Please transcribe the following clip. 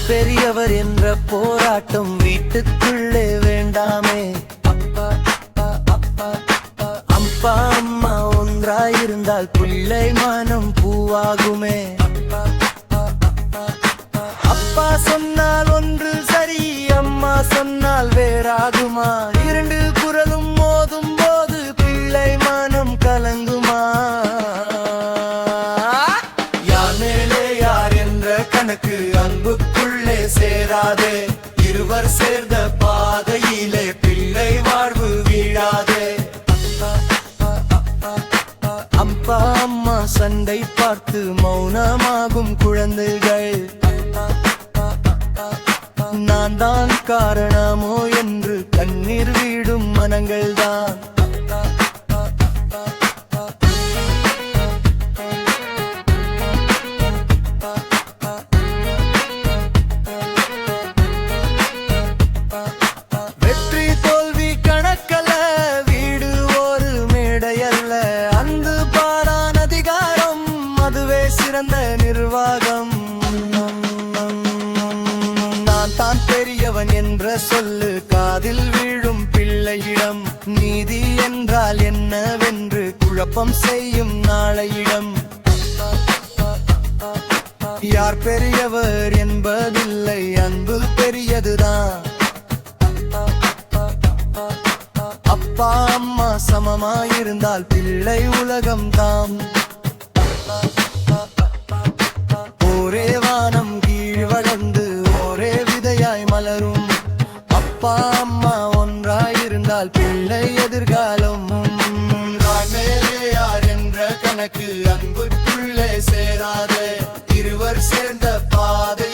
பெரியவர் என்ற போராட்டம் வீட்டுக்குள்ளே வேண்டாமே. அப்பா அம்மா ஒன்றாயிருந்தால் பிள்ளை மனம் பூவாகுமே. அப்பா சொன்னால் ஒன்று சரி, அம்மா சொன்னால் வேறாகுமா? இரண்டு குரலும் மோதும் போது பிள்ளை மனம் கலங்குமா? யார் மேலே யார் என்ற கணக்கு அன்புக்குள்ளே சேராதே. இருவர் சேர்ந்த பாதையிலே பிள்ளை வாழ்வு வீழாதே. அப்பா அம்மா சண்டை பார்த்து மௌனமாகும் குழந்தைகள், நான் தான் காரணமோ என்று கண்ணீர் வீடும் மனங்கள்தான். வெற்றி தோல்வி கணக்கல்ல, வீடு ஒரு மேடையல்ல. அன்பு பாரான் அதிகாரம், அதுவே சிறந்த நிர்வாகம். நான் தான் பெரியவன் என்ற சொல்லு காதில் வீழும் பிள்ளையிடம். நீதி என்றால் என்னவென்று குழப்பம் செய்யும் நாளையிடம். யார் பெரியவர் என்பதில்லை, அன்பு பெரியதுதான். அப்பா அம்மா சமமாயிருந்தால் பிள்ளை உலகம் தாம். ஒரே வானம் கீழ் வளர்ந்து ஒரே விதையாய் மலரும். அப்பா அம்மா ஒன்றாயிருந்தால் பிள்ளை எதிர்காலம். யார் மேலே யார் என்ற கணக்கு அன்புக்குள்ளே சேராதே. இருவர் சேர்ந்த பாதை